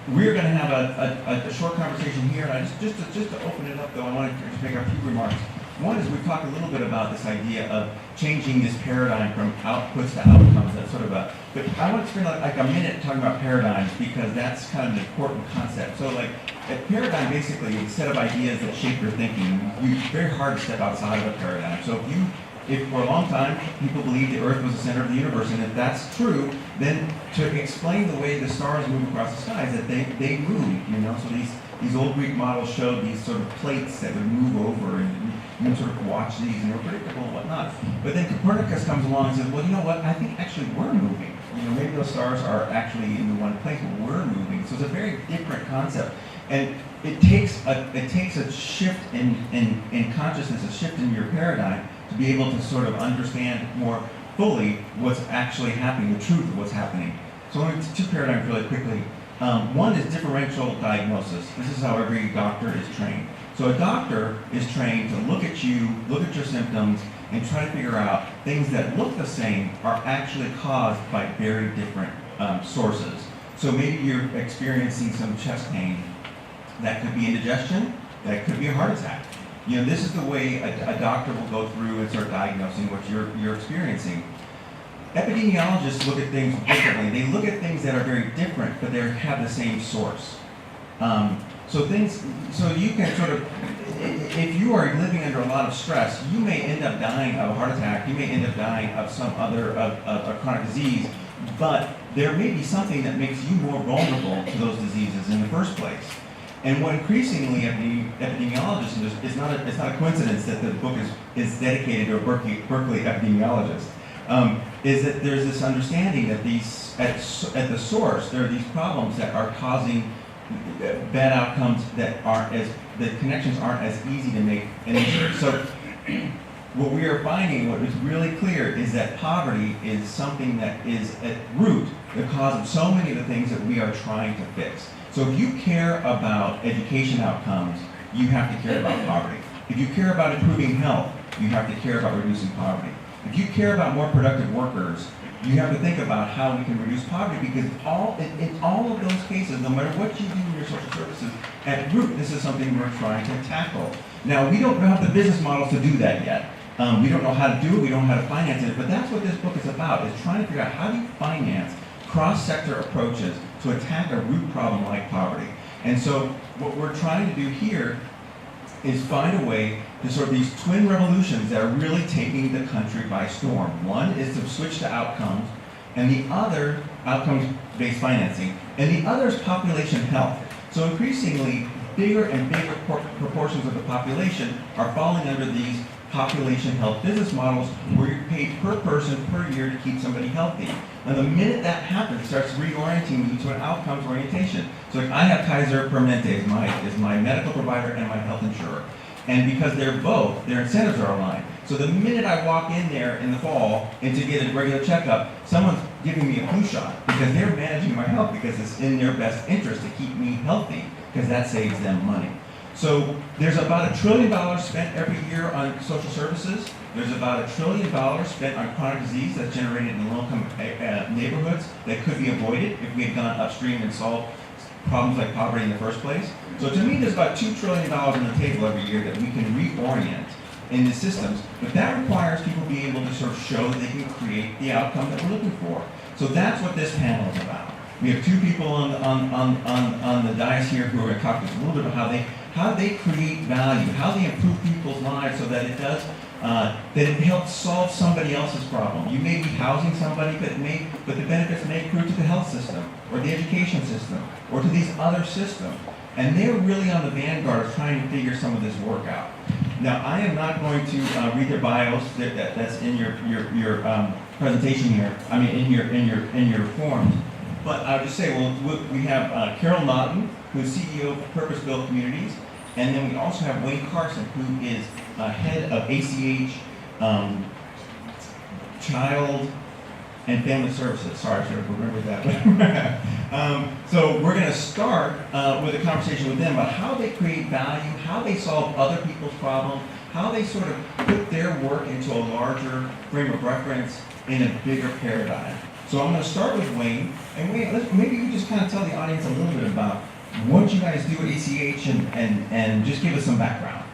we're going to have a short conversation here. And just to open it up, though, I want to make a few remarks. One is we've talked a little bit about this idea of changing this paradigm from outputs to outcomes. That's sort of but I want to spend like a minute talking about paradigms because that's kind of an important concept. So like a paradigm basically is a set of ideas that shape your thinking. It's very hard to step outside of a paradigm. So if for a long time people believed the Earth was the center of the universe, and if that's true, then to explain the way the stars move across the sky is that they move, So these old Greek models showed these sort of plates that would move over, and you sort of watch these, and they're predictable and whatnot. But then Copernicus comes along and says, well, you know what? I think actually we're moving. Maybe those stars are actually in the one place, but we're moving. So it's a very different concept, and it takes a shift in consciousness, a shift in your paradigm, to be able to sort of understand more fully what's actually happening, the truth of what's happening. So I'm going to two paradigms really quickly. One is differential diagnosis. This is how every doctor is trained. So a doctor is trained to look at you, look at your symptoms, and try to figure out things that look the same are actually caused by very different sources. So maybe you're experiencing some chest pain. That could be indigestion, that could be a heart attack. This is the way a doctor will go through and start diagnosing what you're experiencing. Epidemiologists look at things differently. They look at things that are very different, but they have the same source. So you can sort of, if you are living under a lot of stress, you may end up dying of a heart attack. You may end up dying of some other of chronic disease, but there may be something that makes you more vulnerable to those diseases in the first place. And what increasingly epidemiologists, and it's not a coincidence that the book is dedicated to a Berkeley epidemiologist, is that there's this understanding that at the source there are these problems that are causing bad outcomes the connections aren't as easy to make initially. So what we are finding, what is really clear, is that poverty is something that is at root the cause of so many of the things that we are trying to fix. So if you care about education outcomes, you have to care about poverty. If you care about improving health, you have to care about reducing poverty. If you care about more productive workers, you have to think about how we can reduce poverty, because in all of those cases, no matter what you do in your social services, at root, this is something we're trying to tackle. Now, we don't have the business models to do that yet. We don't know how to do it, we don't know how to finance it, but that's what this book is about, is trying to figure out how do you finance cross-sector approaches to attack a root problem like poverty. And so what we're trying to do here is find a way to sort of these twin revolutions that are really taking the country by storm. One is to switch to outcomes, and the other, outcomes-based financing, and the other is population health. So increasingly, bigger and bigger proportions of the population are falling under these population health business models where you're paid per person per year to keep somebody healthy. Now the minute that happens, it starts reorienting you to an outcomes orientation. So like I have Kaiser Permanente as my medical provider and my health insurer. And because they're both, their incentives are aligned. So the minute I walk in there in the fall and to get a regular checkup, someone's giving me a flu shot because they're managing my health because it's in their best interest to keep me healthy because that saves them money. So there's about $1 trillion spent every year on social services. There's about $1 trillion spent on chronic disease that's generated in low-income neighborhoods that could be avoided if we had gone upstream and solved problems like poverty in the first place. So to me, there's about $2 trillion on the table every year that we can reorient in the systems. But that requires people being able to sort of show that they can create the outcome that we're looking for. So that's what this panel is about. We have two people on the dais here who are going to talk to us a little bit about how they create value, how they improve people's lives so that it does, that it helps solve somebody else's problem. You may be housing somebody, but the benefits may accrue to the health system, or the education system, or to these other systems. And they're really on the vanguard of trying to figure some of this work out. Now, I am not going to read their bios. That's in your presentation here. I mean, in your forms. But I would just say, well, we have Carol Naughton, who's CEO of Purpose Built Communities, and then we also have Wayne Carson, who is head of ACH Child and Family Services. Sorry, I should have remembered that. So we're going to start with a conversation with them about how they create value, how they solve other people's problems, how they sort of put their work into a larger frame of reference in a bigger paradigm. So I'm going to start with Wayne. And Wayne, maybe you just kind of tell the audience a little bit about what you guys do at ACH and just give us some background.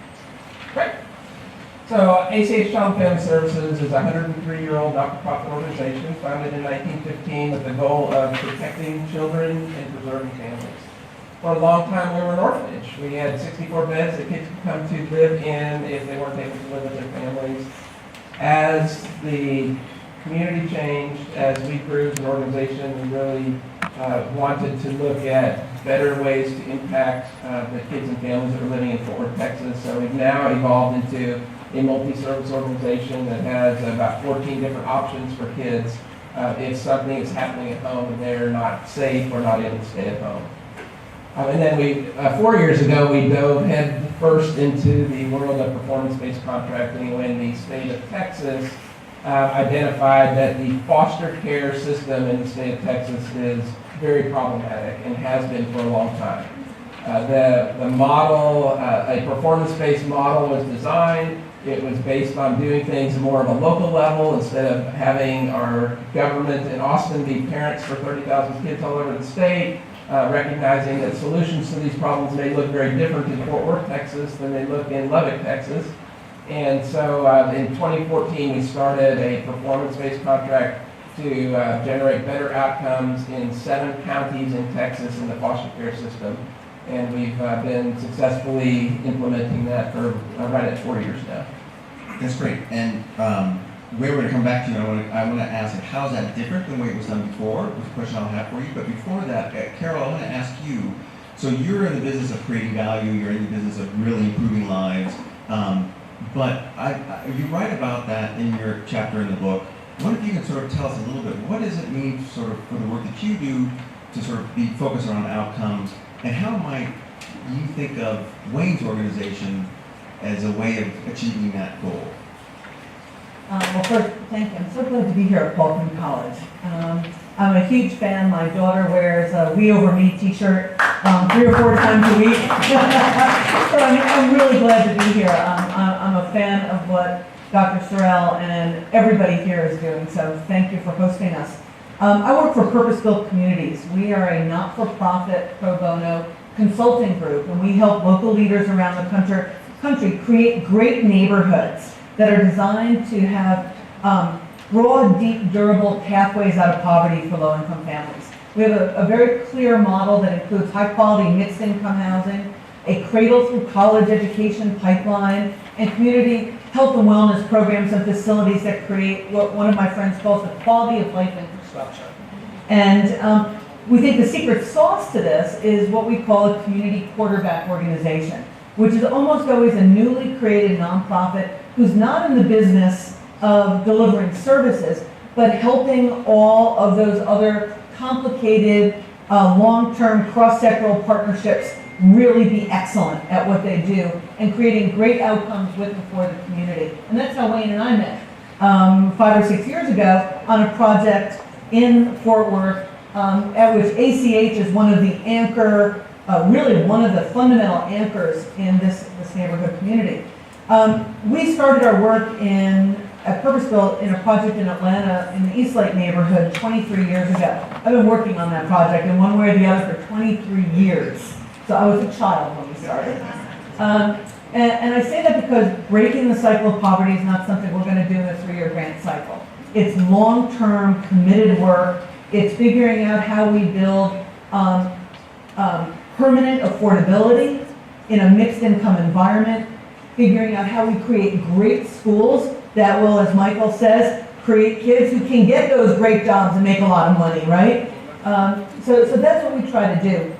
Right. So ACH Child and Family Services is a 103-year-old not-for-profit organization founded in 1915 with the goal of protecting children and preserving families. For a long time, we were an orphanage. We had 64 beds that kids could come to live in if they weren't able to live with their families. As the community changed, as we grew as an organization, we really wanted to look at better ways to impact the kids and families that are living in Fort Worth, Texas. So we've now evolved into a multi-service organization that has about 14 different options for kids if something is happening at home and they're not safe or not able to stay at home. And then 4 years ago, we dove head first into the world of performance-based contracting when the state of Texas identified that the foster care system in the state of Texas is very problematic and has been for a long time. The model, a performance-based model was designed. It was based on doing things more of a local level instead of having our government in Austin be parents for 30,000 kids all over the state. Recognizing that solutions to these problems may look very different in Fort Worth, Texas than they look in Lubbock, Texas. And so in 2014, we started a performance-based contract to generate better outcomes in 7 counties in Texas in the foster care system. And we've been successfully implementing that for right at 4 years now. That's great. And we're going to come back to you. I want to ask, how is that different than the way it was done before? It's a question I'll have for you. But before that, Carol, I want to ask you. So you're in the business of creating value. You're in the business of really improving lives. But you write about that in your chapter in the book. I wonder if you can sort of tell us a little bit. What does it mean sort of for the work that you do to sort of be focused on outcomes? And how might you think of Wayne's organization as a way of achieving that goal? Well, first, thank you. I'm so glad to be here at Paul Quinn College. I'm a huge fan. My daughter wears a We Over Me t-shirt 3 or 4 times a week. So I'm really glad to be here. I'm a fan of what Dr. Sorrell and everybody here is doing, so thank you for hosting us. I work for Purpose-Built Communities. We are a not-for-profit pro bono consulting group, and we help local leaders around the country create great neighborhoods that are designed to have broad, deep, durable pathways out of poverty for low-income families. We have a very clear model that includes high-quality mixed-income housing, a cradle-through-college education pipeline, and community health and wellness programs and facilities that create what one of my friends calls the quality of life infrastructure. And we think the secret sauce to this is what we call a community quarterback organization, which is almost always a newly created nonprofit who's not in the business of delivering services, but helping all of those other complicated, long-term cross-sectoral partnerships really be excellent at what they do and creating great outcomes with and for the community. And that's how Wayne and I met 5 or 6 years ago on a project in Fort Worth at which ACH is one of the anchor, really one of the fundamental anchors in this neighborhood community. We started our work at Purpose-Built in a project in Atlanta in the East Lake neighborhood 23 years ago. I've been working on that project in one way or the other for 23 years. So I was a child when we started. And I say that because breaking the cycle of poverty is not something we're going to do in a 3-year grant cycle. It's long-term, committed work. It's figuring out how we build permanent affordability in a mixed-income environment, figuring out how we create great schools that will, as Michael says, create kids who can get those great jobs and make a lot of money, right? So that's what we try to do.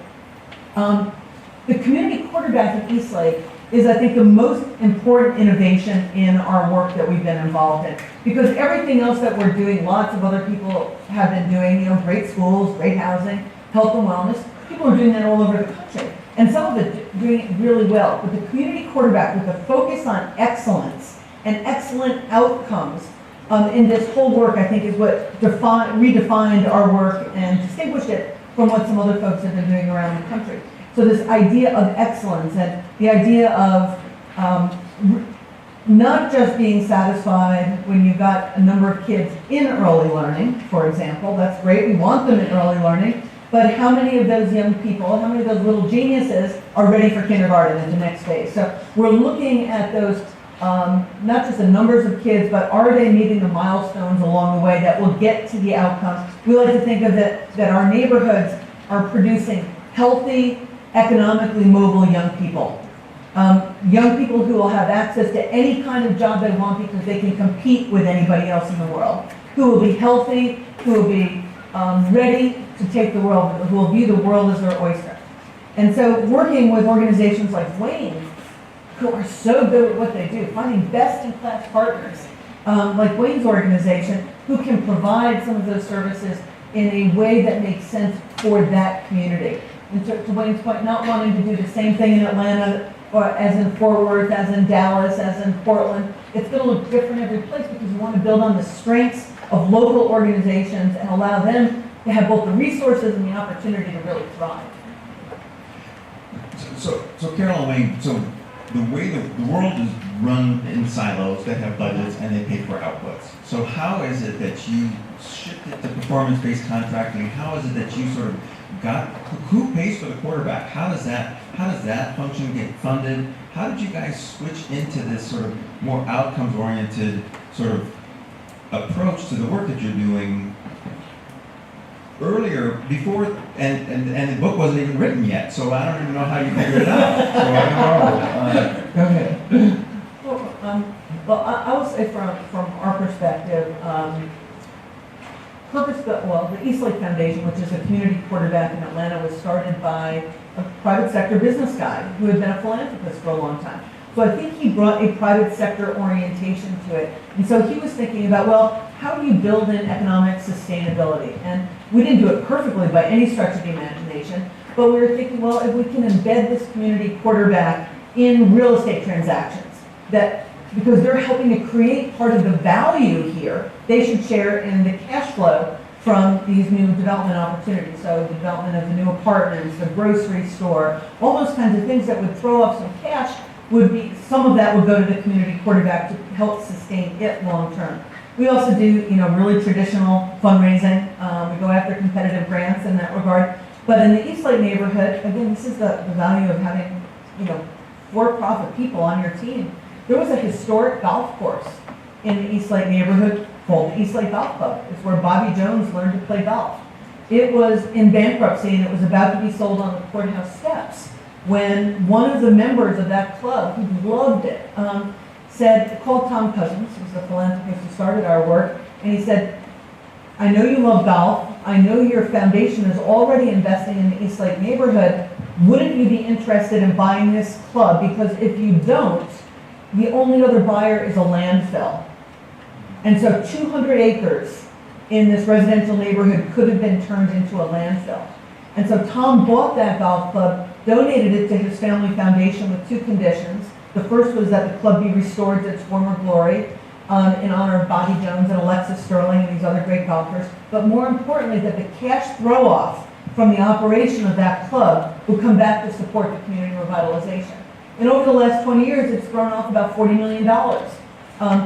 The community quarterback at East Lake is, I think, the most important innovation in our work that we've been involved in. Because everything else that we're doing, lots of other people have been doing, great schools, great housing, health and wellness. People are doing that all over the country. And some of it doing it really well. But the community quarterback with the focus on excellence and excellent outcomes in this whole work, I think, is what redefined our work and distinguished it from what some other folks have been doing around the country. So this idea of excellence and the idea of not just being satisfied when you've got a number of kids in early learning, for example. That's great, we want them in early learning, but how many of those young people, how many of those little geniuses are ready for kindergarten at the next phase? So we're looking at those, not just the numbers of kids, but are they meeting the milestones along the way that will get to the outcomes? We like to think of it that our neighborhoods are producing healthy, economically mobile young people. Young people who will have access to any kind of job they want because they can compete with anybody else in the world, who will be healthy, who will be ready to take the world, who will view the world as their oyster. And so working with organizations like Wayne, who are so good at what they do, finding best-in-class partners, like Wayne's organization, who can provide some of those services in a way that makes sense for that community. And to Wayne's point, not wanting to do the same thing in Atlanta, or as in Fort Worth, as in Dallas, as in Portland. It's going to look different every place because we want to build on the strengths of local organizations and allow them to have both the resources and the opportunity to really thrive. So Carol and Wayne, so the way the world is run in silos that have budgets and they pay for outputs. So how is it that you shifted to performance-based contracting? How is it that you sort of who pays for the quarterback? How does that function get funded? How did you guys switch into this sort of more outcomes-oriented sort of approach to the work that you're doing earlier, before, and the book wasn't even written yet, so I don't even know how you figured it out. So I don't know. Go ahead. Well, I will say from our perspective, the East Lake Foundation, which is a community quarterback in Atlanta, was started by a private sector business guy who had been a philanthropist for a long time. So I think he brought a private sector orientation to it. And so he was thinking about, well, how do you build in economic sustainability? And we didn't do it perfectly by any stretch of the imagination, but we were thinking, well, if we can embed this community quarterback in real estate transactions, that because they're helping to create part of the value here, they should share in the cash flow from these new development opportunities. So the development of the new apartments, the grocery store, all those kinds of things that would throw off some cash would be, some of that would go to the community quarterback to help sustain it long term. We also do, really traditional fundraising. We go after competitive grants in that regard. But in the East Lake neighborhood, again, this is the value of having, for-profit people on your team. There was a historic golf course in the East Lake neighborhood called the East Lake Golf Club. It's where Bobby Jones learned to play golf. It was in bankruptcy and it was about to be sold on the courthouse steps when one of the members of that club, who loved it, called Tom Cousins, who's the philanthropist who started our work, and he said, I know you love golf. I know your foundation is already investing in the East Lake neighborhood. Wouldn't you be interested in buying this club? Because if you don't, the only other buyer is a landfill. And so 200 acres in this residential neighborhood could have been turned into a landfill. And so Tom bought that golf club, donated it to his family foundation with two conditions. The first was that the club be restored to its former glory in honor of Bobby Jones and Alexis Sterling and these other great golfers. But more importantly, that the cash throw-off from the operation of that club would come back to support the community revitalization. And over the last 20 years, it's thrown off about $40 million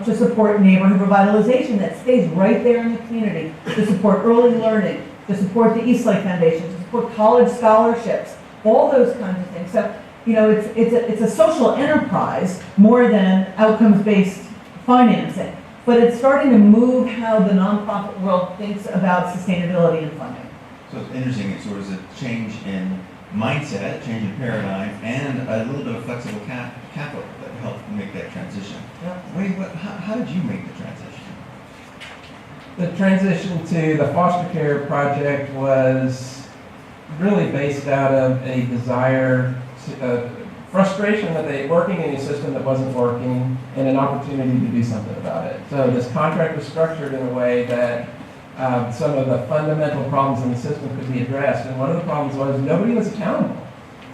to support neighborhood revitalization that stays right there in the community, to support early learning, to support the East Lake Foundation, to support college scholarships, all those kinds of things. So, it's a social enterprise more than outcomes-based financing, but it's starting to move how the nonprofit world thinks about sustainability and funding. So it's interesting, it's sort of a change in mindset, change in paradigm, and a little bit of flexible capital that helped make that transition. Yeah. Wait, how did you make the transition? The transition to the foster care project was really based out of a desire, frustration that they working in a system that wasn't working, and an opportunity to do something about it. So this contract was structured in a way that some of the fundamental problems in the system could be addressed. And one of the problems was nobody was accountable.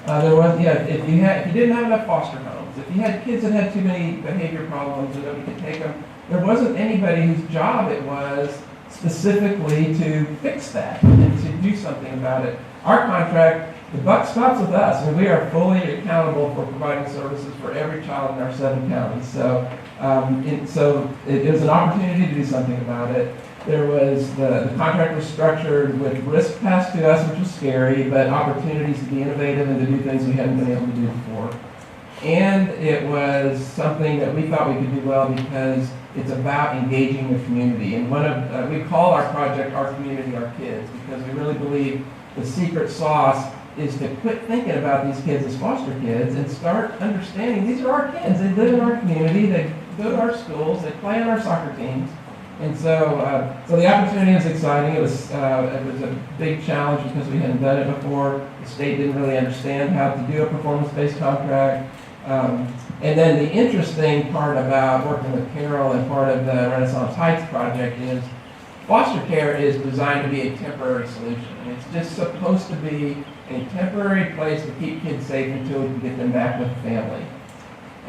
There was, if you didn't have enough foster homes, if you had kids that had too many behavior problems and nobody could take them, there wasn't anybody whose job it was specifically to fix that and to do something about it. Our contract the buck stops with us. I mean, we are fully accountable for providing services for every child in our 7 counties. So, it was an opportunity to do something about it. There was, the contract was structured with risk passed to us, which was scary, but opportunities to be innovative and to do things we hadn't been able to do before. And it was something that we thought we could do well because it's about engaging the community. And we call our project Our Community, Our Kids, because we really believe the secret sauce is to quit thinking about these kids as foster kids and start understanding these are our kids. They live in our community, they go to our schools, they play on our soccer teams. And so the opportunity was exciting. It was a big challenge because we hadn't done it before. The state didn't really understand how to do a performance-based contract. And then the interesting part about working with Carol and part of the Renaissance Heights project is foster care is designed to be a temporary solution. It's just supposed to be a temporary place to keep kids safe until we can get them back with the family.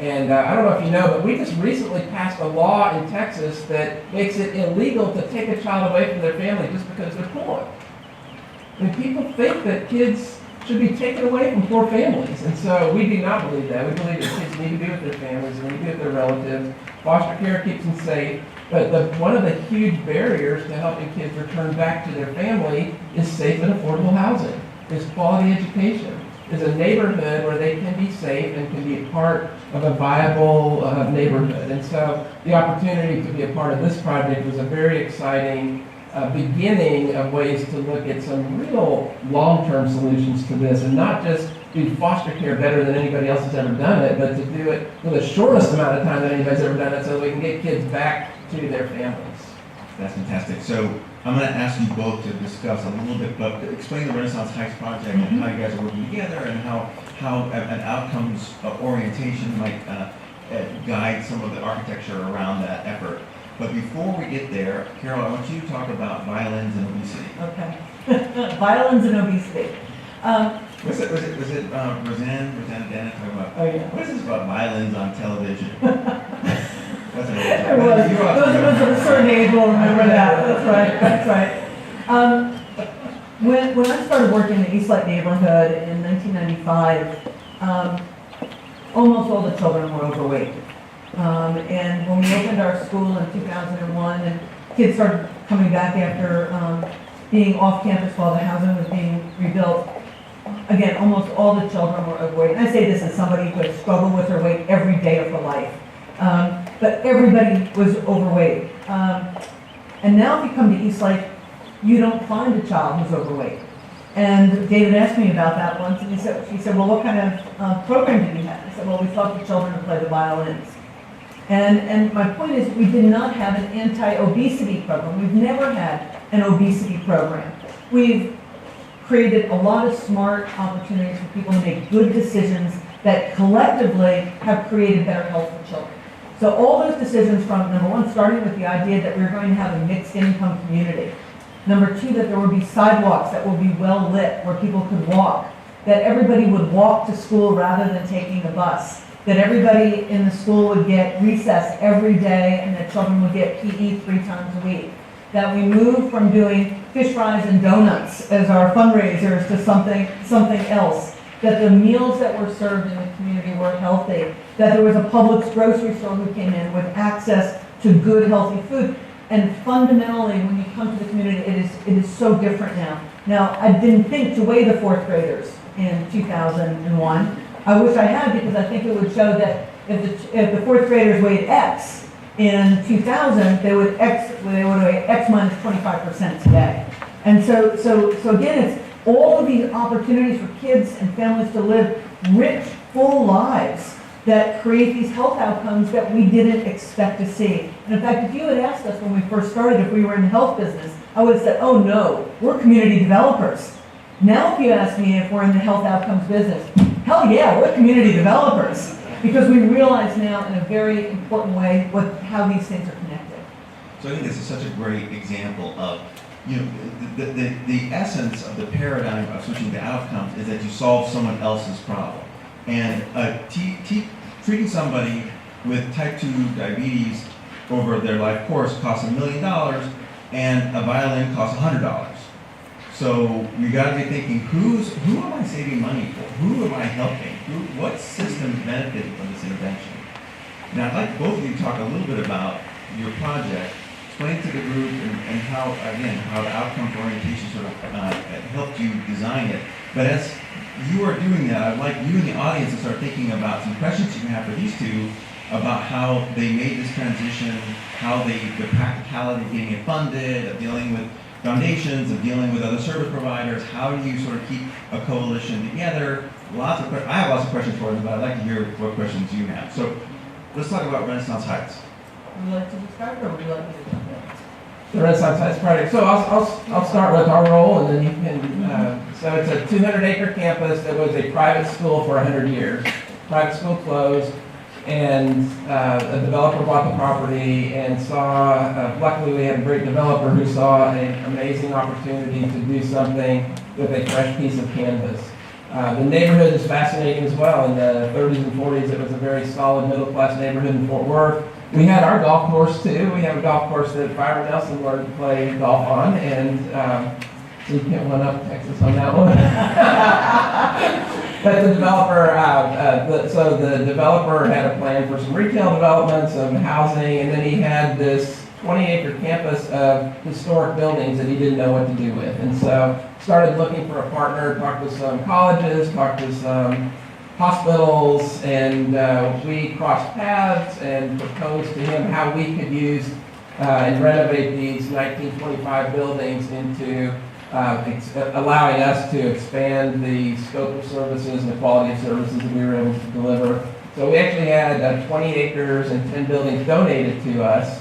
And I don't know if you know, but we just recently passed a law in Texas that makes it illegal to take a child away from their family just because they're poor. And people think that kids should be taken away from poor families. And so we do not believe that. We believe that kids need to be with their families, they need to be with their relatives. Foster care keeps them safe. But one of the huge barriers to helping kids return back to their family is safe and affordable housing, is quality education, is a neighborhood where they can be safe and can be a part of a viable neighborhood. And so the opportunity to be a part of this project was a very exciting beginning of ways to look at some real long-term solutions to this, and not just do foster care better than anybody else has ever done it, but to do it in the shortest amount of time that anybody's ever done it so we can get kids back to their families. That's fantastic. So I'm going to ask you both to discuss a little bit, but to explain the Renaissance Heights project and how you guys are working together and how an outcomes orientation might guide some of the architecture around that effort. But before we get there, Carol, I want you to talk about violins and obesity. Okay. Violins and obesity. Was it Roseanne Dana talking about? Oh, yeah. What is this about violins on television? That's an There was. Those of a certain age will remember that. That's right. When I started working in the East Light neighborhood in 1995, almost all the children were overweight. And when we opened our school in 2001, and kids started coming back after being off campus while the housing was being rebuilt, again, almost all the children were overweight. And I say this as somebody who has struggled with her weight every day of her life. But everybody was overweight. And now if you come to East Lake, you don't find a child who's overweight. And David asked me about that once, and she said, well, what kind of program did you have? I said, well, we taught the children to play the violins. And my point is, we did not have an anti-obesity program. We've never had an obesity program. We've created a lot of smart opportunities for people to make good decisions that collectively have created better health for children. So all those decisions from, number one, starting with the idea that we're going to have a mixed income community. Number two, that there would be sidewalks that will be well lit where people could walk. That everybody would walk to school rather than taking the bus. That everybody in the school would get recess every day and that children would get PE 3 times a week. That we moved from doing fish fries and donuts as our fundraisers to something else. That the meals that were served in the community were healthy. That there was a Publix grocery store who came in with access to good, healthy food. And fundamentally, when you come to the community, it is so different now. Now, I didn't think to weigh the 4th graders in 2001. I wish I had, because I think it would show that if the 4th graders weighed X in 2000, they would weigh X minus 25% today. And so again, it's all of these opportunities for kids and families to live rich, full lives that create these health outcomes that we didn't expect to see. And in fact, if you had asked us when we first started if we were in the health business, I would have said, oh no, we're community developers. Now if you ask me if we're in the health outcomes business, hell yeah, we're community developers. Because we realize now in a very important way how these things are connected. So I think this is such a great example of, the essence of the paradigm of switching to outcomes is that you solve someone else's problem. And treating somebody with type 2 diabetes over their life course costs $1 million, and a violin costs $100. So you got to be thinking, who am I saving money for? Who am I helping? What systems benefited from this intervention? Now, I'd like both of you to talk a little bit about your project, explain to the group and how, again, how the outcomes orientation sort of helped you design it. But as you are doing that, I'd like you and the audience to start thinking about some questions you can have for these two about how they made this transition, how the practicality of getting it funded, of dealing with foundations, of dealing with other service providers. How do you sort of keep a coalition together? I have lots of questions for them, but I'd like to hear what questions you have. So let's talk about Renaissance Heights. Would you like to start, or would you like me to jump in? The Renaissance Heights project. So I'll start with our role, and then you can. So it's a 200-acre campus that was a private school for 100 years. Private school closed, and a developer bought the property and saw. Luckily, we had a great developer who saw an amazing opportunity to do something with a fresh piece of canvas. The neighborhood is fascinating as well. In the 30s and 40s, it was a very solid middle-class neighborhood in Fort Worth. We had our golf course too. We have a golf course that Byron Nelson learned to play golf on, and so you can't one up Texas on that one. But the developer, so the developer had a plan for some retail development, some housing, and then he had this 20-acre campus of historic buildings that he didn't know what to do with, and so started looking for a partner. Talked to some colleges, talked to some hospitals, and we crossed paths and proposed to him how we could use and renovate these 1925 buildings into allowing us to expand the scope of services and the quality of services that we were able to deliver. So we actually had 20 acres and 10 buildings donated to us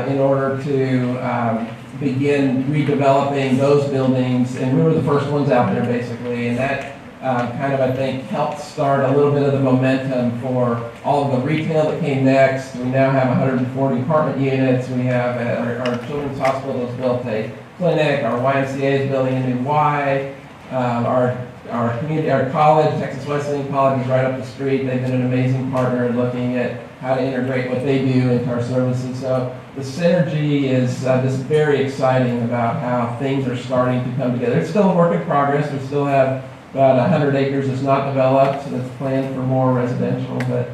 in order to begin redeveloping those buildings, and we were the first ones out there basically, and that kind of, I think, helped start a little bit of the momentum for all of the retail that came next. We now have 140 apartment units. We have our children's hospital has built a clinic. Our YMCA is building a new Y. Our community, our college, Texas Wesleyan College, is right up the street. They've been an amazing partner in looking at how to integrate what they do into our services. So the synergy is just very exciting about how things are starting to come together. It's still a work in progress. We still have about 100 acres that's not developed, so that's planned for more residential, but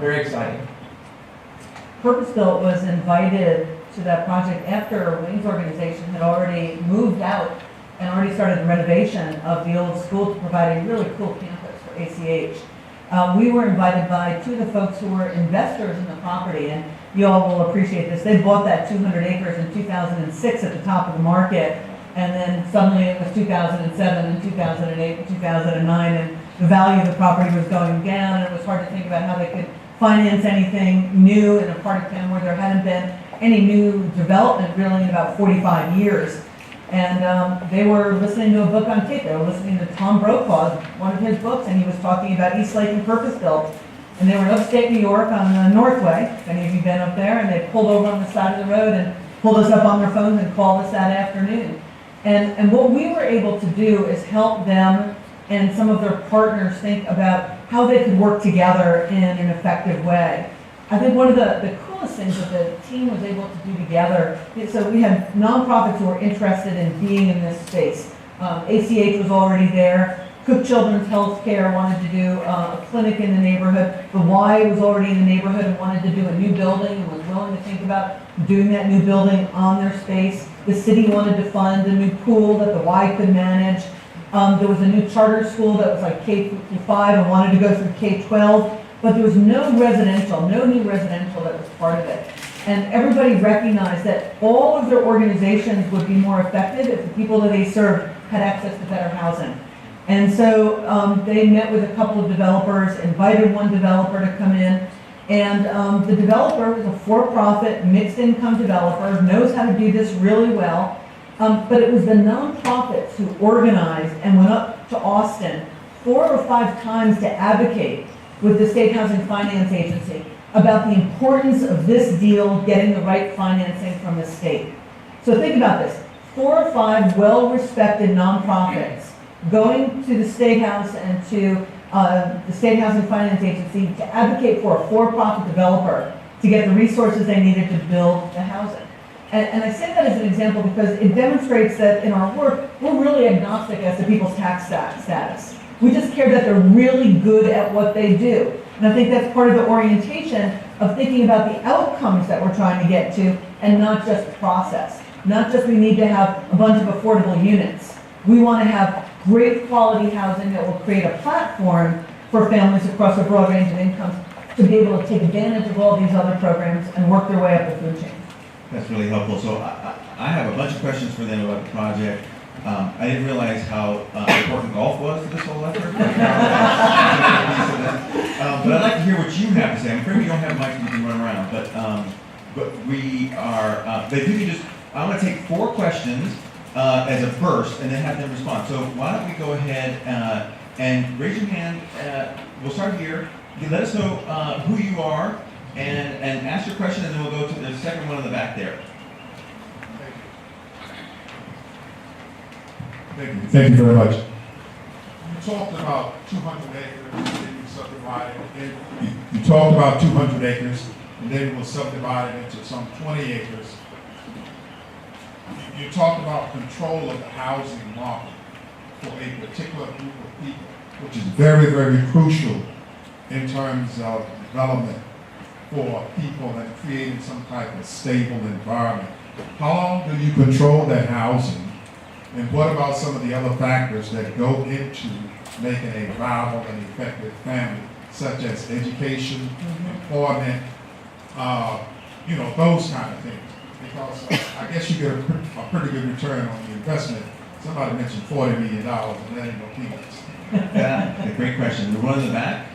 very exciting. Purpose Built was invited to that project after Wayne's organization had already moved out and already started the renovation of the old school to provide a really cool campus for ACH. We were invited by two of the folks who were investors in the property, and you all will appreciate this. They bought that 200 acres in 2006 at the top of the market, and then suddenly it was 2007 and 2008 and 2009, and the value of the property was going down, and it was hard to think about how they could finance anything new in a part of town where there hadn't been any new development really in about 45 years. And they were listening to a book on tape. They were listening to Tom Brokaw's, one of his books, and he was talking about East Lake and Purpose Built. And they were in upstate New York on the Northway, if any of you been up there, and they pulled over on the side of the road and pulled us up on their phones and called us that afternoon. And what we were able to do is help them and some of their partners think about how they could work together in an effective way. I think one of the coolest things that the team was able to do together, so we had nonprofits who were interested in being in this space. ACH was already there. Cook Children's Healthcare wanted to do a clinic in the neighborhood. The Y was already in the neighborhood and wanted to do a new building and was willing to think about doing that new building on their space. The city wanted to fund a new pool that the Y could manage. There was a new charter school that was like K-5 and wanted to go through K-12, but there was no new residential that was part of it. And everybody recognized that all of their organizations would be more effective if the people that they served had access to better housing. And so they met with a couple of developers, invited one developer to come in, and the developer was a for-profit, mixed-income developer, knows how to do this really well, but it was the nonprofits who organized and went up to Austin 4 or 5 times to advocate with the State Housing Finance Agency about the importance of this deal getting the right financing from the state. So think about this, 4 or 5 well-respected nonprofits going to the State House and to the State Housing Finance Agency to advocate for a for-profit developer to get the resources they needed to build the housing. And I say that as an example because it demonstrates that in our work, we're really agnostic as to people's tax status. We just care that they're really good at what they do. And I think that's part of the orientation of thinking about the outcomes that we're trying to get to and not just the process. Not just we need to have a bunch of affordable units. We want to have great quality housing that will create a platform for families across a broad range of incomes to be able to take advantage of all these other programs and work their way up the food chain. That's really helpful. So I have a bunch of questions for them about the project. I didn't realize how important golf was to this whole effort. But I'd like to hear what you have to say. I'm afraid we don't have mics, we can run around. But we are, but if you can just, I want to take 4 questions as a burst and then have them respond. So why don't we go ahead and raise your hand. We'll start here. You can let us know who you are and ask your question, and then we'll go to the second one in the back there. Thank you very much. You talked about 200 acres, and then you subdivided it. You talked about 200 acres, and then it was subdivided into some 20 acres. You talked about control of the housing market for a particular group of people, which is very, very crucial in terms of development for people and creating some type of stable environment. How long do you control that housing? And what about some of the other factors that go into making a viable and effective family, such as education, employment, those kind of things? Because I guess you get a pretty good return on the investment. Somebody mentioned $40 million, and that ain't no peanuts. Yeah, a great question. The one in the back,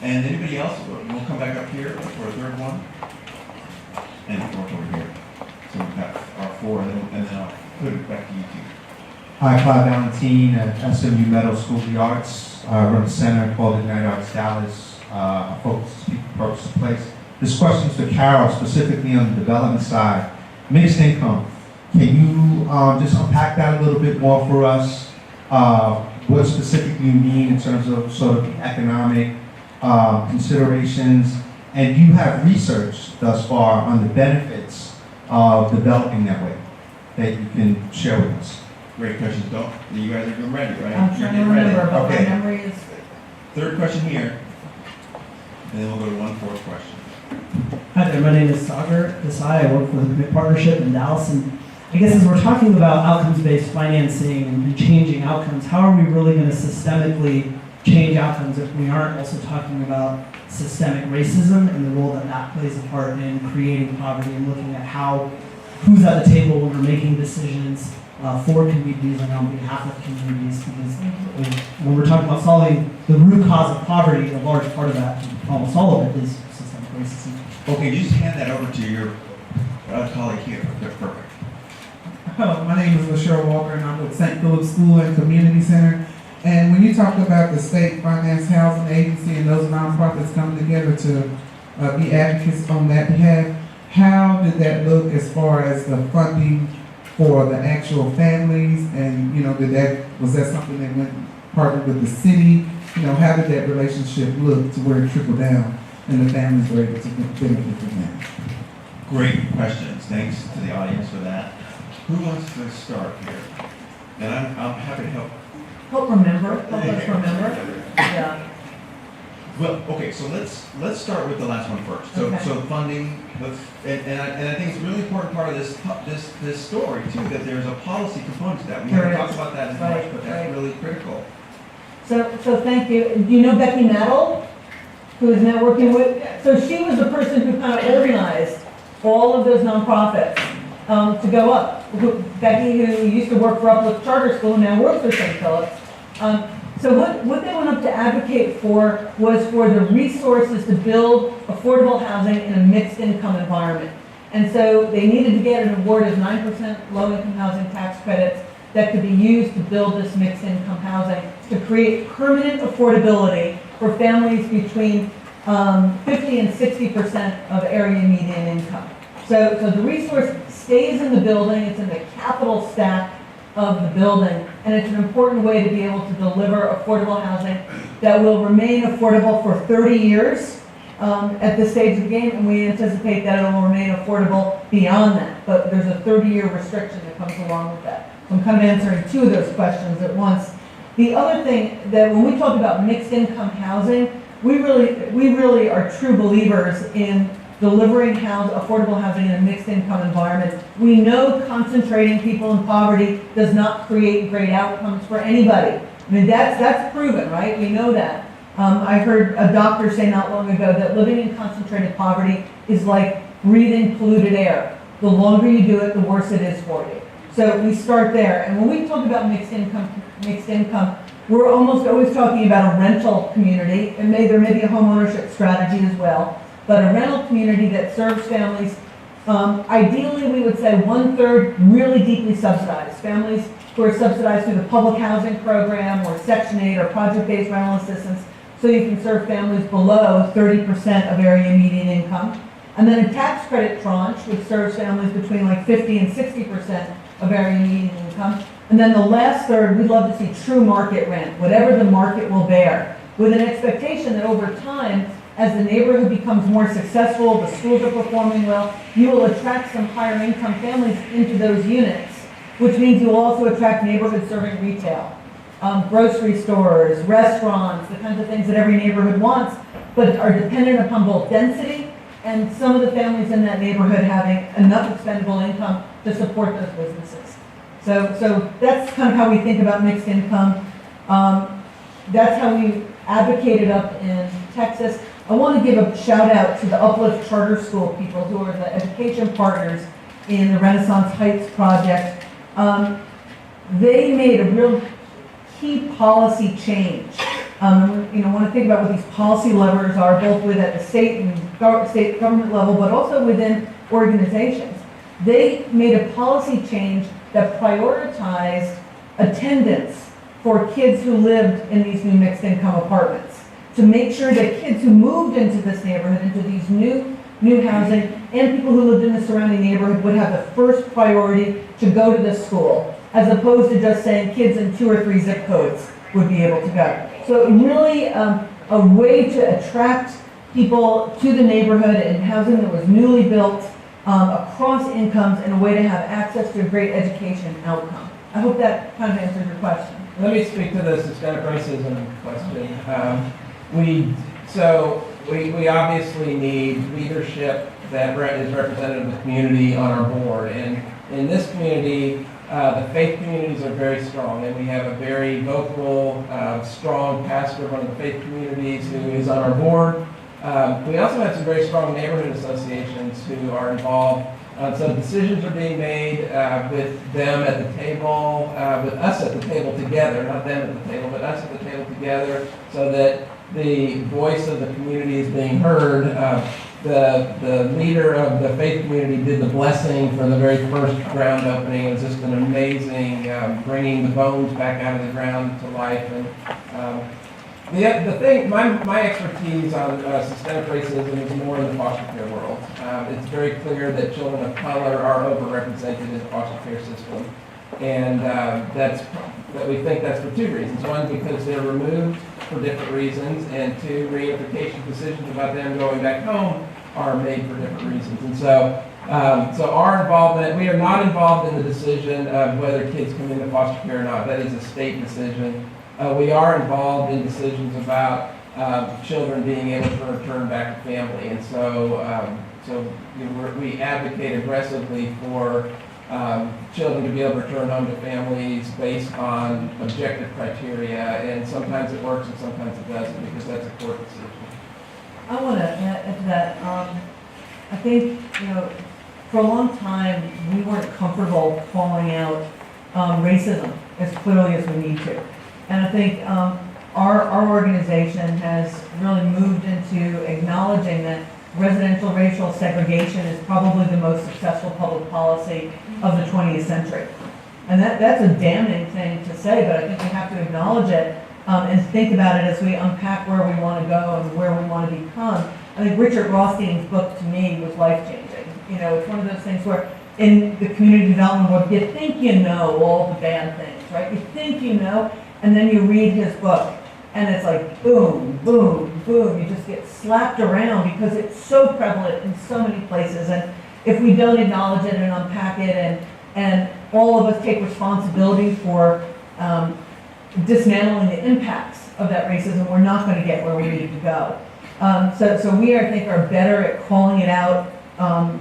and anybody else? We'll come back up here for a third one, and we'll work over here. So we've got our 4, and then I'll put it back to you two. Hi, Clyde Valentine at SMU Meadow School of the Arts. I run a center called Ignite Arts Dallas. I focus on speaking purpose of place. This question is for Carol, specifically on the development side. Mixed income. Can you just unpack that a little bit more for us? What specifically you mean in terms of sort of economic considerations? And you have research thus far on the benefits of developing that way that you can share with us. Great questions. You guys are getting ready, right? I'm trying to remember, but my memory is... Third question here, and then we'll go to one fourth question. Hi there, my name is Sagar Desai. I work for the Commit Partnership in Dallas, and I guess as we're talking about outcomes-based financing and changing outcomes, how are we really going to systemically change outcomes if we aren't also talking about systemic racism and the role that that plays a part in creating poverty and looking at who's at the table when we're making decisions for communities and on behalf of communities, because when we're talking about solving the root cause of poverty, a large part of that, almost all of it, is systemic racism. Okay, you just hand that over to your colleague here. Okay, perfect. Hello, my name is LaShera Walker, and I'm with St. Philip's School and Community Center. And when you talked about the state finance housing agency and those nonprofits coming together to be advocates on that behalf, how did that look as far as the funding for the actual families? And was that something that went partnered with the city? How did that relationship look to where it trickled down and the families were able to benefit from that? Great questions. Thanks to the audience for that. Who wants to start here? And I'm happy to help. Help us remember. Yeah. Well, okay, so let's start with the last one first. So Okay. so funding, and I think it's a really important part of this story too, that there's a policy component to that. We haven't talked about that as much, but that's really critical. So thank you. Do you know Becky Nettle, who is now working with? So she was the person who kind of organized all of those nonprofits to go up. Becky, who used to work for Uplift Charter School, now works for St. Philip's. So what they went up to advocate for was for the resources to build affordable housing in a mixed income environment. And so they needed to get an award of 9% low-income housing tax credits that could be used to build this mixed income housing to create permanent affordability for families between 50 and 60% of area median income. So the resource stays in the building, it's in the capital stack of the building, and it's an important way to be able to deliver affordable housing that will remain affordable for 30 years at this stage of the game, and we anticipate that it will remain affordable beyond that. But there's a 30-year restriction that comes along with that. So I'm kind of answering two of those questions at once. The other thing that when we talk about mixed income housing, we really are true believers in delivering affordable housing in a mixed income environment. We know concentrating people in poverty does not create great outcomes for anybody. I mean, that's proven, right? We know that. I heard a doctor say not long ago that living in concentrated poverty is like breathing polluted air. The longer you do it, the worse it is for you. So we start there. And when we talk about mixed income, we're almost always talking about a rental community, and there may be a home ownership strategy as well, but a rental community that serves families. Ideally, we would say 1/3 really deeply subsidized. Families who are subsidized through the public housing program or Section 8 or project-based rental assistance, so you can serve families below 30% of area median income. And then a tax credit tranche, which serves families between like 50 and 60% of area median income. And then the last third, we'd love to see true market rent, whatever the market will bear, with an expectation that over time, as the neighborhood becomes more successful, the schools are performing well, you will attract some higher income families into those units, which means you will also attract neighborhood serving retail, grocery stores, restaurants, the kinds of things that every neighborhood wants, but are dependent upon both density and some of the families in that neighborhood having enough expendable income to support those businesses. So that's kind of how we think about mixed income. That's how we advocated up in Texas. I want to give a shout out to the Uplift Charter School people who are the education partners in the Renaissance Heights project. They made a real key policy change. Want to think about what these policy levers are, both at the state and state government level, but also within organizations. They made a policy change that prioritized attendance for kids who lived in these new mixed income apartments, to make sure that kids who moved into this neighborhood, into these new housing, and people who lived in the surrounding neighborhood would have the first priority to go to this school, as opposed to just saying kids in 2 or 3 zip codes would be able to go. So really a way to attract people to the neighborhood and housing that was newly built across incomes, and a way to have access to a great education outcome. I hope that kind of answers your question. Let me speak to the systemic racism question. We obviously need leadership that is representative of the community on our board. And in this community, the faith communities are very strong, and we have a very vocal, strong pastor of one of the faith communities who is on our board. We also have some very strong neighborhood associations who are involved. So decisions are being made with them at the table, with us at the table together, not them at the table, but us at the table together, so that the voice of the community is being heard. The leader of the faith community did the blessing for the very first ground opening. It was just an amazing bringing the bones back out of the ground to life. And the thing, my expertise on systemic racism is more in the foster care world. It's very clear that children of color are overrepresented in the foster care system, and we think that's for 2 reasons. One, because they're removed for different reasons, and 2, reunification decisions about them going back home are made for different reasons. And so our involvement, we are not involved in the decision of whether kids come into foster care or not. That is a state decision. We are involved in decisions about children being able to return back to family, and we advocate aggressively for children to be able to return home to families based on objective criteria, and sometimes it works and sometimes it doesn't, because that's a court decision. I want to add to that. I think, for a long time, we weren't comfortable calling out racism as clearly as we need to. And I think our organization has really moved into acknowledging that residential racial segregation is probably the most successful public policy of the 20th century. And that's a damning thing to say, but I think we have to acknowledge it and think about it as we unpack where we want to go and where we want to become. I think Richard Rothstein's book, to me, was life-changing. It's one of those things where in the community development world, you think you know all the bad things, right? You think you know, and then you read his book, and it's like boom, boom, boom, you just get slapped around because it's so prevalent in so many places. And if we don't acknowledge it and unpack it and all of us take responsibility for dismantling the impacts of that racism, we're not going to get where we need to go. So we, I think, are better at calling it out.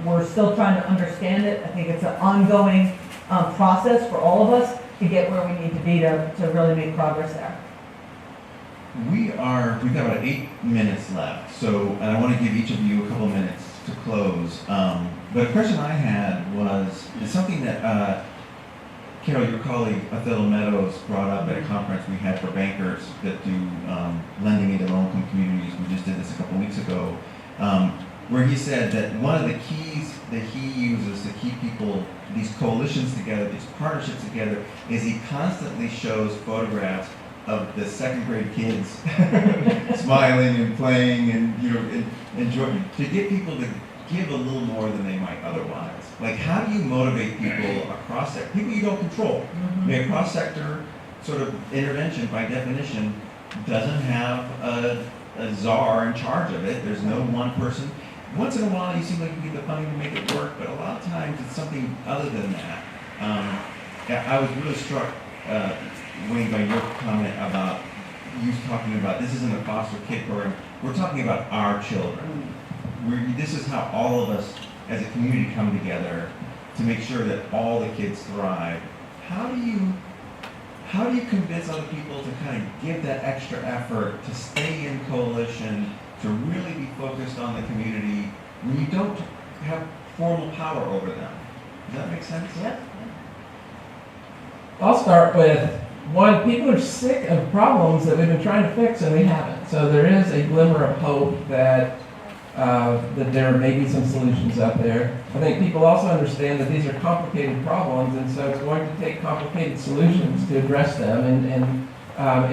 We're still trying to understand it. I think it's an ongoing process for all of us to get where we need to be to really make progress there. We've got about 8 minutes left, and I want to give each of you a couple minutes to close. But a question I had was something that Carol, your colleague Othello Meadows, brought up at a conference we had for bankers that do lending into low-income communities. We just did this a couple weeks ago, where he said that one of the keys that he uses to keep these coalitions together, these partnerships together, is he constantly shows photographs of the second grade kids smiling and playing and enjoying, to get people to give a little more than they might otherwise. Like, how do you motivate people across sector, people you don't control? I mean, a cross-sector sort of intervention, by definition, doesn't have a czar in charge of it. There's no one person. Once in a while, you seem like you get the funding to make it work, but a lot of times it's something other than that. I was really struck, Wayne, by your comment about you talking about this isn't a foster kid program. We're talking about our children. This is how all of us as a community come together to make sure that all the kids thrive. How do you convince other people to kind of give that extra effort, to stay in coalition, to really be focused on the community when you don't have formal power over them? Does that make sense? Yeah. I'll start with one. People are sick of problems that we've been trying to fix and we haven't. So there is a glimmer of hope that there may be some solutions out there. I think people also understand that these are complicated problems, and so it's going to take complicated solutions to address them. And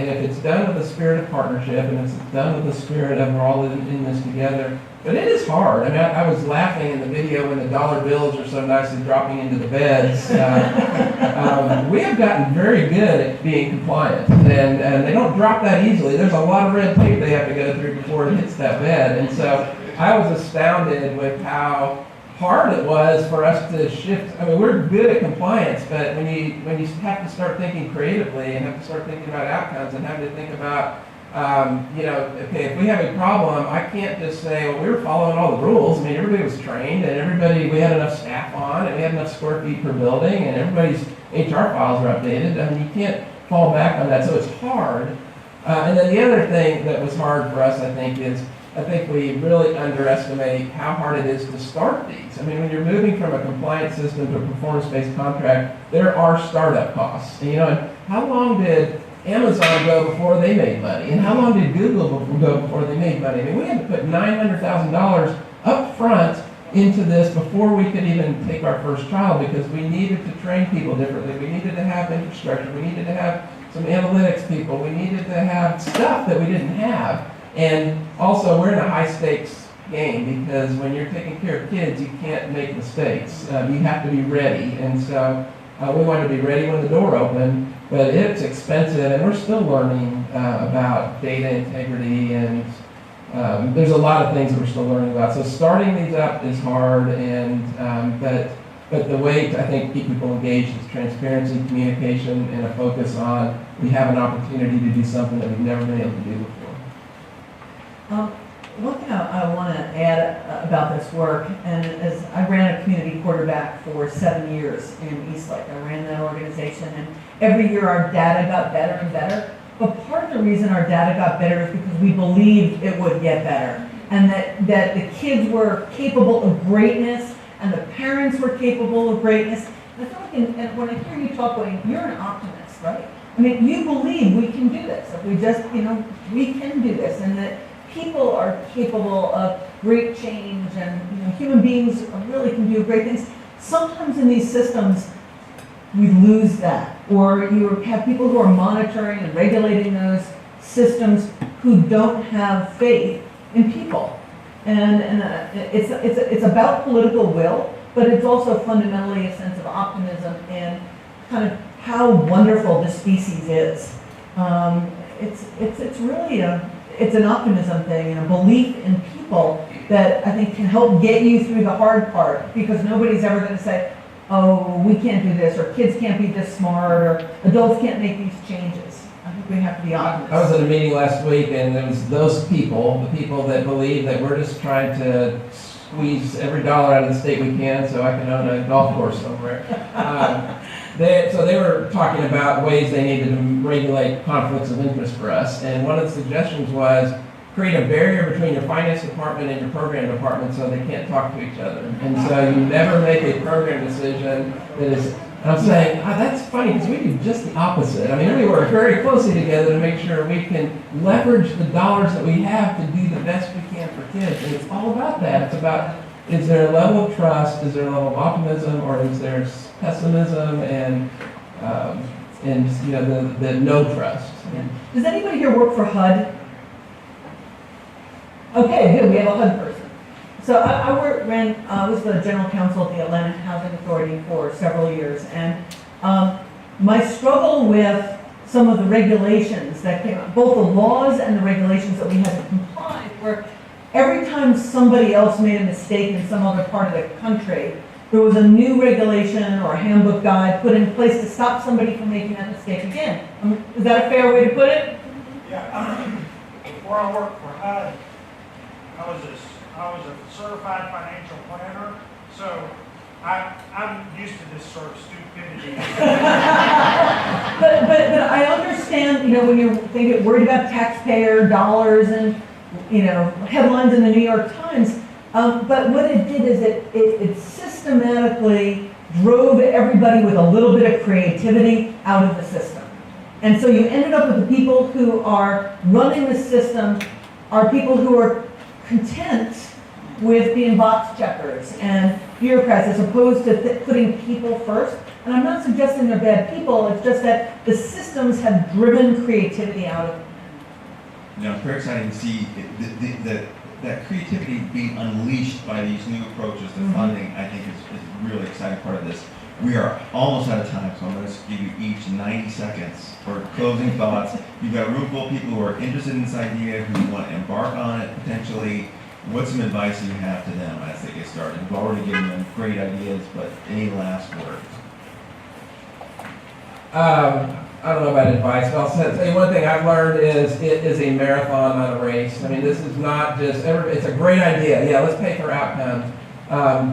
if it's done with the spirit of partnership, and if it's done with the spirit of we're all in this together, but it is hard. I mean, I was laughing in the video when the dollar bills are so nicely dropping into the beds. We have gotten very good at being compliant, and they don't drop that easily. There's a lot of red tape they have to go through before it hits that bed. And so I was astounded with how hard it was for us to shift. I mean, we're good at compliance, but when you have to start thinking creatively and have to start thinking about outcomes and have to think about, okay, if we have a problem, I can't just say, well, we were following all the rules. I mean, everybody was trained, and we had enough staff on, and we had enough square feet per building, and everybody's HR files are updated. I mean, you can't fall back on that, so it's hard. And then the other thing that was hard for us, I think we really underestimate how hard it is to start these. I mean, when you're moving from a compliance system to a performance-based contract, there are startup costs. And how long did Amazon go before they made money? And how long did Google go before they made money? I mean, we had to put $900,000 up front into this before we could even take our first child, because we needed to train people differently. We needed to have infrastructure. We needed to have some analytics people. We needed to have stuff that we didn't have. And also, we're in a high-stakes game, because when you're taking care of kids, you can't make mistakes. You have to be ready. And so we wanted to be ready when the door opened, but it's expensive, and we're still learning about data integrity, and there's a lot of things that we're still learning about. So starting these up is hard, and but the way to, I think, keep people engaged is transparency, communication, and a focus on we have an opportunity to do something that we've never been able to do before. One thing I want to add about this work, and as I ran a community quarterback for 7 years in Eastlake. I ran that organization, and every year our data got better and better. But part of the reason our data got better is because we believed it would get better, and that the kids were capable of greatness, and the parents were capable of greatness. And I feel like, and when I hear you talk, Wayne, you're an optimist, right? I mean, you believe we can do this. If we just, we can do this, and that people are capable of great change, and human beings really can do great things. Sometimes in these systems, we lose that, or you have people who are monitoring and regulating those systems who don't have faith in people. And it's about political will, but it's also fundamentally a sense of optimism in kind of how wonderful this species is. It's really it's an optimism thing and a belief in people that I think can help get you through the hard part, because nobody's ever going to say, oh, we can't do this, or kids can't be this smart, or adults can't make these changes. I think we have to be optimists. I was at a meeting last week, and there was those people, the people that believe that we're just trying to squeeze every dollar out of the state we can so I can own a golf course somewhere. So they were talking about ways they needed to regulate conflicts of interest for us, and one of the suggestions was create a barrier between your finance department and your program department so they can't talk to each other. And so you never make a program decision that is, I'm saying, that's funny, because we do just the opposite. I mean, we work very closely together to make sure we can leverage the dollars that we have to do the best we can for kids. And it's all about that. It's about, is there a level of trust, is there a level of optimism, or is there pessimism and you know, the no trust. Yeah. Does anybody here work for HUD? Okay, good, we have a HUD person. So I was the general counsel at the Atlanta Housing Authority for several years, and my struggle with some of the regulations that came out, both the laws and the regulations that we had to comply, were every time somebody else made a mistake in some other part of the country, there was a new regulation or a handbook guide put in place to stop somebody from making that mistake again. Is that a fair way to put it? Yeah. Before I worked for HUD, I was a certified financial planner, so I'm used to this sort of stupidity. But I understand, you know, when you're thinking, worried about taxpayer dollars and, you know, headlines in the New York Times, but what it did is it systematically drove everybody with a little bit of creativity out of the system. And so you ended up with the people who are running the system are people who are content with being box checkers and bureaucrats as opposed to putting people first. And I'm not suggesting they're bad people, it's just that the systems have driven creativity out of them. You know, it's very exciting to see that creativity being unleashed by these new approaches to funding. I think is a really exciting part of this. We are almost out of time, so I'm going to give you each 90 seconds for closing thoughts. You've got a room full of people who are interested in this idea, who want to embark on it potentially. What's some advice you have to them as they get started? You've already given them great ideas, but any last words? I don't know about advice, but I'll tell you one thing I've learned is it is a marathon, not a race. I mean, this is not just, it's a great idea. Yeah, let's pay for outcomes.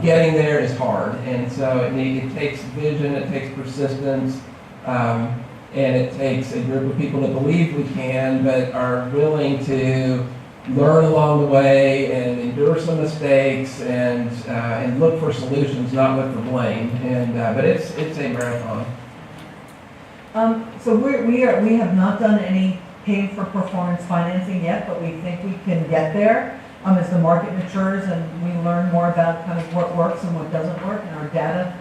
Getting there is hard, and so it takes vision, it takes persistence, and it takes a group of people that believe we can, but are willing to learn along the way and endure some mistakes and look for solutions, not look for blame. But it's a marathon. So we have not done any pay for performance financing yet, but we think we can get there as the market matures and we learn more about kind of what works and what doesn't work, and our data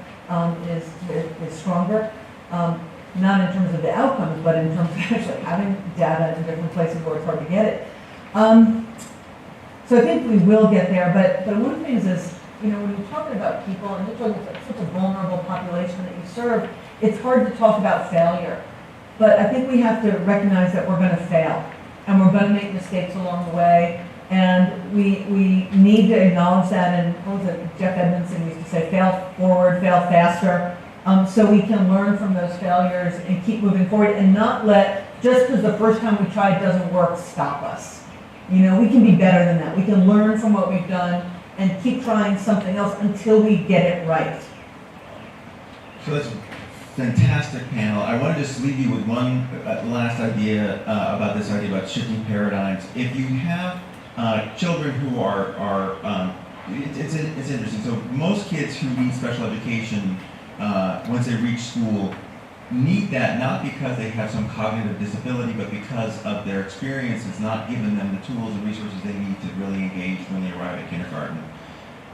is stronger. Not in terms of the outcomes, but in terms of actually having data in different places where it's hard to get it. So I think we will get there, but one of the things is, you know, when you're talking about people and you're talking about such a vulnerable population that you serve, it's hard to talk about failure. But I think we have to recognize that we're going to fail, and we're going to make mistakes along the way, and we need to acknowledge that. And what was it, Jeff Edmondson used to say, fail forward, fail faster, so we can learn from those failures and keep moving forward, and not let, just because the first time we tried doesn't work, stop us. You know, we can be better than that. We can learn from what we've done and keep trying something else until we get it right. So that's a fantastic panel. I want to just leave you with one last idea about this idea about shifting paradigms. If you have children who are it's interesting. So most kids who need special education once they reach school need that not because they have some cognitive disability, but because of their experience has not given them the tools and resources they need to really engage when they arrive at kindergarten.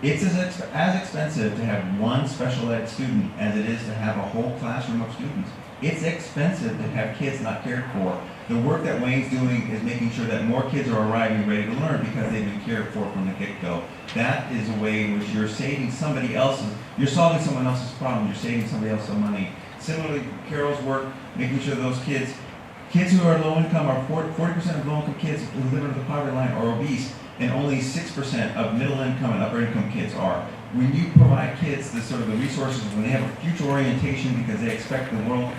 It's as expensive to have one special ed student as it is to have a whole classroom of students. It's expensive to have kids not cared for. The work that Wayne's doing is making sure that more kids are arriving ready to learn because they've been cared for from the get-go. That is a way in which you're saving somebody else's, you're solving someone else's problem, you're saving somebody else some money. Similarly, Carol's work, making sure those kids Kids who are low income are 40% of low income kids who live under the poverty line are obese, and only 6% of middle income and upper income kids are. When you provide kids the sort of the resources, when they have a future orientation because they expect the world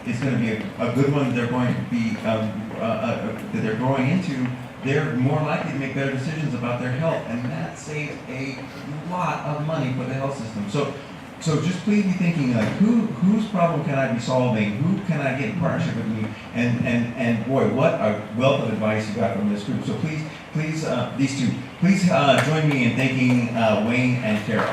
is going to be a good one, they're going to be that they're growing into, they're more likely to make better decisions about their health, and that saves a lot of money for the health system. So just please be thinking like, whose problem can I be solving? Who can I get in partnership with me? And boy, what a wealth of advice you got from this group. So please, these two, please join me in thanking Wayne and Carol.